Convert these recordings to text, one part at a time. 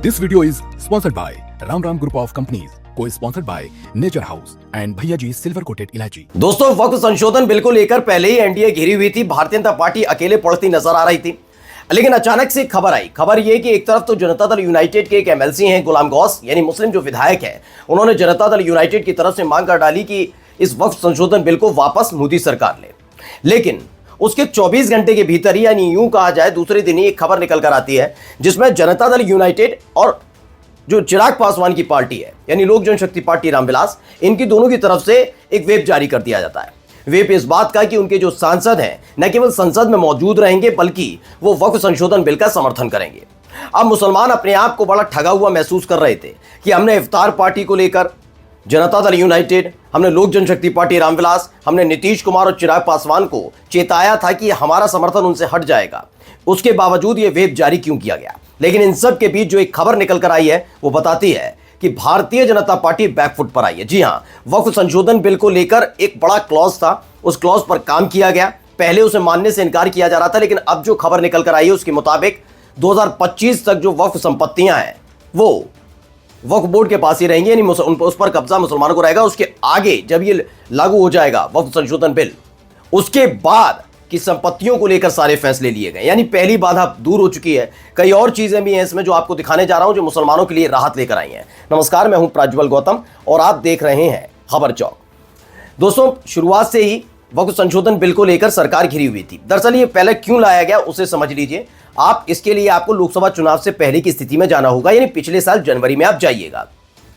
This video is sponsored by Ram Ram Group of Companies, co-sponsored by Nature House and भैया G silver coated इलायची। दोस्तों, वक्फ संशोधन bill को लेकर पहले ही एनडीए घिरी हुई थी। भारतीय जनता पार्टी अकेले पड़ती नजर आ रही थी, लेकिन अचानक से खबर आई। खबर यह कि एक तरफ तो जनता दल यूनाइटेड के एक एमएलसी हैं गुलाम गौस, यानी मुस्लिम जो विधायक है, उन्होंने जनता दल यूनाइटेड की तरफ से मांग कर डाली कि इस वक्फ संशोधन बिल को वापस मोदी सरकार ले। लेकिन उसके 24 घंटे के भीतर ही, यानी यूं कहा जाए दूसरे दिन ही, एक खबर निकल कर आती है जिसमें जनता दल यूनाइटेड और जो चिराग पासवान की पार्टी है, यानी लोक जनशक्ति पार्टी रामविलास, इनकी दोनों की तरफ से एक वेब जारी कर दिया जाता है। वेब इस बात का कि उनके जो सांसद हैं न केवल संसद में मौजूद रहेंगे बल्कि वो वक्फ संशोधन बिल का समर्थन करेंगे। अब मुसलमान अपने आप को बड़ा ठगा हुआ महसूस कर रहे थे कि हमने इफ्तार पार्टी को लेकर जनता दल यूनाइटेड, हमने लोक जनशक्ति पार्टी रामविलास, हमने नीतीश कुमार और चिराग पासवान को चेताया था कि हमारा समर्थन उनसे हट जाएगा। उसके बावजूद ये वेब जारी क्यों किया गया? लेकिन इन सब के बीच जो एक खबर निकल कर आई है वो बताती है कि भारतीय जनता पार्टी बैकफुट पर आई है। जी हां, वक्फ संशोधन बिल को लेकर एक बड़ा क्लॉज था, उस क्लॉज पर काम किया गया। पहले उसे मानने से इनकार किया जा रहा था, लेकिन अब जो खबर निकल कर आई है उसके मुताबिक 2025 तक जो वक्फ संपत्तियां हैं वो वक्फ बोर्ड के पास ही रहेंगी, यानी उस पर कब्जा मुसलमानों को रहेगा। उसके आगे जब ये लागू हो जाएगा वक्फ संशोधन बिल, उसके बाद की संपत्तियों को लेकर सारे फैसले लिए गए, यानी पहली बाधा दूर हो चुकी है। कई और चीजें भी हैं इसमें जो आपको दिखाने जा रहा हूं, जो मुसलमानों के लिए राहत लेकर आई हैं। नमस्कार, मैं हूं प्राज्वल गौतम और आप देख रहे हैं खबर चौक। दोस्तों, शुरुआत से ही वक्फ संशोधन बिल को लेकर सरकार घिरी हुई थी। दरअसल ये पहले क्यों लाया गया उसे समझ लीजिए आप। इसके लिए आपको लोकसभा चुनाव से पहले की स्थिति में जाना होगा, यानी पिछले साल जनवरी में आप जाइएगा।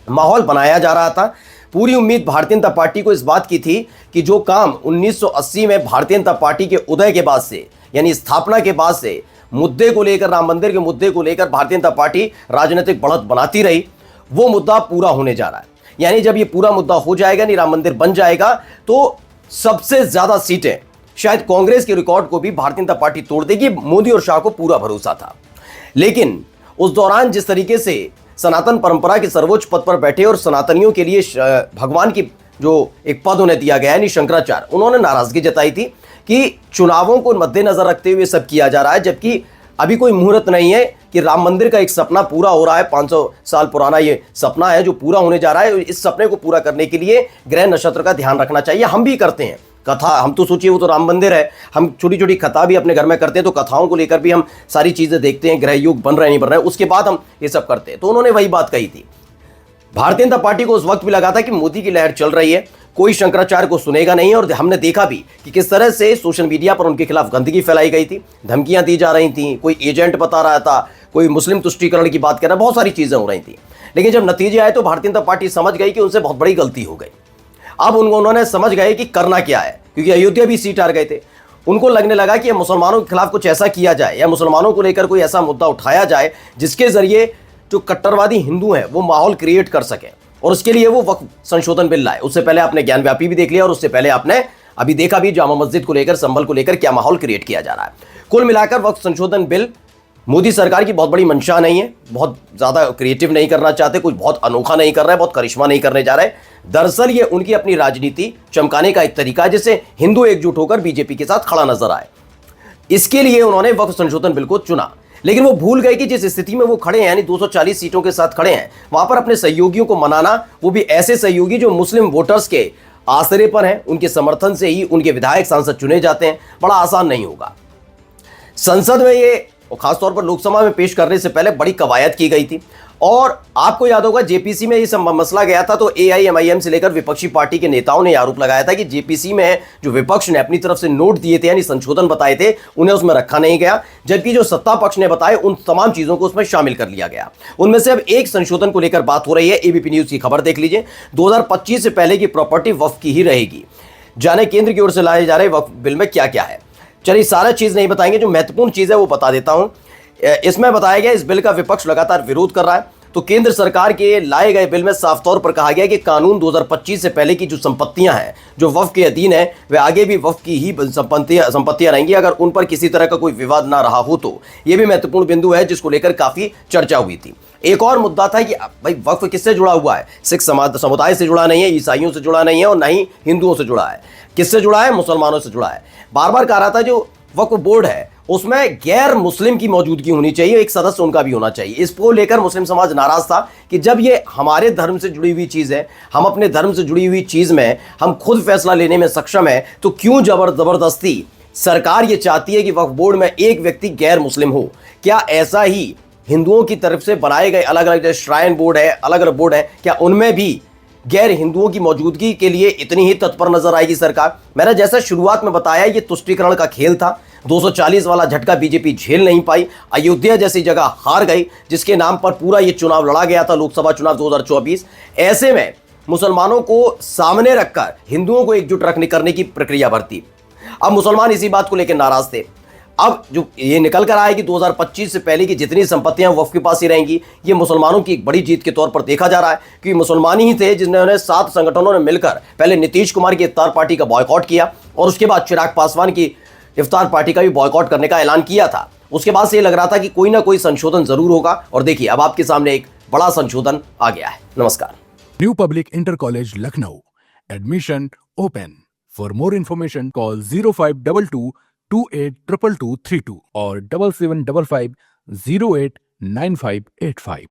माहौल बनाया जा रहा था। पूरी उम्मीद भारतीय जनता पार्टी को इस बात की थी कि जो काम 1980 में भारतीय जनता पार्टी के उदय के बाद से, यानी स्थापना के बाद से मुद्दे को लेकर, राम मंदिर के मुद्दे को लेकर भारतीय जनता पार्टी राजनीतिक बढ़त बनाती रही, वो मुद्दा पूरा होने जा रहा है। यानी जब ये पूरा मुद्दा हो जाएगा, यानी राम मंदिर बन जाएगा, तो सबसे ज्यादा सीटें शायद कांग्रेस के रिकॉर्ड को भी भारतीय जनता पार्टी तोड़ देगी। मोदी और शाह को पूरा भरोसा था। लेकिन उस दौरान जिस तरीके से सनातन परंपरा के सर्वोच्च पद पर बैठे और सनातनियों के लिए भगवान की जो एक पद उन्हें दिया गया, यानी शंकराचार्य, उन्होंने नाराजगी जताई थी कि चुनावों को मद्देनजर रखते हुए सब किया जा रहा है, जबकि अभी कोई मुहूर्त नहीं है कि राम मंदिर का एक सपना पूरा हो रहा है। 500 साल पुराना ये सपना है जो पूरा होने जा रहा है। इस सपने को पूरा करने के लिए ग्रह नक्षत्र का ध्यान रखना चाहिए। हम भी करते हैं कथा, हम तो सोचिए वो तो राम मंदिर है, हम छोटी छोटी कथा भी अपने घर में करते हैं, तो कथाओं को लेकर भी हम सारी चीजें देखते हैं, ग्रह योग बन रहे नहीं बन रहे, उसके बाद हम ये सब करते हैं। तो उन्होंने वही बात कही थी। भारतीय जनता पार्टी को उस वक्त भी लगा था कि मोदी की लहर चल रही है, कोई शंकराचार्य को सुनेगा नहीं। और हमने देखा भी कि किस तरह से सोशल मीडिया पर उनके खिलाफ गंदगी फैलाई गई थी, धमकियां दी जा रही थी, कोई एजेंट बता रहा था, कोई मुस्लिम तुष्टीकरण की बात कर रहा, बहुत सारी चीजें हो रही थी। लेकिन जब नतीजे आए तो भारतीय जनता पार्टी समझ गई कि उनसे बहुत बड़ी गलती हो गई। अब उन्होंने समझ गए कि करना क्या है, क्योंकि अयोध्या भी सीट हार गए थे। उनको लगने लगा कि मुसलमानों के खिलाफ कुछ ऐसा किया जाए या मुसलमानों को लेकर कोई ऐसा मुद्दा उठाया जाए जिसके जरिए जो कट्टरवादी हिंदू हैं वो माहौल क्रिएट कर सके, और उसके लिए वो वक्फ संशोधन बिल लाए। उससे पहले आपने ज्ञानव्यापी भी देख लिया और उससे पहले आपने अभी देखा भी जामा मस्जिद को लेकर, संभल को लेकर क्या माहौल क्रिएट किया जा रहा है। कुल मिलाकर वक्फ संशोधन बिल मोदी सरकार की बहुत बड़ी मंशा नहीं है, बहुत ज्यादा क्रिएटिव नहीं करना चाहते, कुछ बहुत अनोखा नहीं कर रहे, बहुत करिश्मा नहीं करने जा रहे। दरअसल ये उनकी अपनी राजनीति चमकाने का एक तरीका है, जिससे हिंदू एकजुट होकर बीजेपी के साथ खड़ा नजर आए। इसके लिए उन्होंने वक्फ संशोधन बिल को चुना। लेकिन वो भूल गए कि जिस स्थिति में वो खड़े हैं, यानी 240 सीटों के साथ खड़े हैं, वहां पर अपने सहयोगियों को मनाना, वो भी ऐसे सहयोगी जो मुस्लिम वोटर्स के आसरे पर हैं, उनके समर्थन से ही उनके विधायक सांसद चुने जाते हैं, बड़ा आसान नहीं होगा। संसद में ये, और खासतौर पर लोकसभा में पेश करने से पहले बड़ी कवायद की गई थी। और आपको याद होगा जेपीसी में ये मसला गया था तो एआईएमआईएम से लेकर विपक्षी पार्टी के नेताओं ने आरोप लगाया था कि जेपीसी में जो विपक्ष ने अपनी तरफ से नोट दिए थे, यानी संशोधन बताए थे, उन्हें उसमें रखा नहीं गया, जबकि जो सत्ता पक्ष ने बताए उन तमाम चीजों को उसमें शामिल कर लिया गया। उनमें से अब एक संशोधन को लेकर बात हो रही है। एबीपी न्यूज की खबर देख लीजिए। 2025 से पहले की प्रॉपर्टी वक्फ की ही रहेगी। जाने केंद्र की ओर से लाए जा रहे वक्फ बिल में क्या क्या है। चलिए, सारा चीज नहीं बताएंगे, जो महत्वपूर्ण चीज है वो बता देता हूं। इसमें बताया गया इस बिल का विपक्ष लगातार विरोध कर रहा है। तो केंद्र सरकार के लाए गए बिल में साफ तौर पर कहा गया कि कानून 2025 से पहले की जो संपत्तियां हैं जो वक्फ के अधीन है, वे आगे भी वक्फ की ही संपत्तियां रहेंगी, अगर उन पर किसी तरह का कोई विवाद ना रहा हो तो। यह भी महत्वपूर्ण बिंदु है जिसको लेकर काफी चर्चा हुई थी। एक और मुद्दा था कि भाई वक्फ किससे जुड़ा हुआ है? सिख समुदाय से जुड़ा नहीं है, ईसाइयों से जुड़ा नहीं है और ना ही हिंदुओं से जुड़ा है। किससे जुड़ा है? मुसलमानों से जुड़ा है। बार बार कहा रहा था जो वक्फ बोर्ड है उसमें गैर मुस्लिम की मौजूदगी होनी चाहिए, एक सदस्य उनका भी होना चाहिए। इसको लेकर मुस्लिम समाज नाराज था कि जब ये हमारे धर्म से जुड़ी हुई चीज है, हम अपने धर्म से जुड़ी हुई चीज में हम खुद फैसला लेने में सक्षम है, तो क्यों जबरदस्ती सरकार ये चाहती है कि वक्फ बोर्ड में एक व्यक्ति गैर मुस्लिम हो। क्या ऐसा ही हिंदुओं की तरफ से बनाए गए अलग अलग जो श्राइन बोर्ड है, अलग अलग बोर्ड है, क्या उनमें भी गैर हिंदुओं की मौजूदगी के लिए इतनी ही तत्पर नजर आएगी सरकार? मैंने जैसा शुरुआत में बताया, ये तुष्टीकरण का खेल था। 240 वाला झटका बीजेपी झेल नहीं पाई, अयोध्या जैसी जगह हार गई जिसके नाम पर पूरा ये चुनाव लड़ा गया था, लोकसभा चुनाव 2024। ऐसे में मुसलमानों को सामने रखकर हिंदुओं को एकजुट रखने करने की प्रक्रिया बढ़ती। अब मुसलमान इसी बात को लेकर नाराज थे। अब जो ये निकल कर आए कि 2025 से पहले की जितनी संपत्तियां वक्फ के पास ही रहेंगी, ये मुसलमानों की एक बड़ी जीत के तौर पर देखा जा रहा है, क्योंकि मुसलमान ही थे जिन्होंने 7 संगठनों ने मिलकर पहले नीतीश कुमार की इफ्तार पार्टी का बॉयकॉट किया और उसके बाद चिराग पासवान की इफ्तार पार्टी का भी बॉयकॉट करने का ऐलान किया था। उसके बाद से ये लग रहा था कि कोई ना कोई संशोधन जरूर होगा, और देखिए अब आपके सामने एक बड़ा संशोधन आ गया है। नमस्कार। New Public Inter College Lucknow. Admission open. For more information, call 0522 282232 or 7755 089585.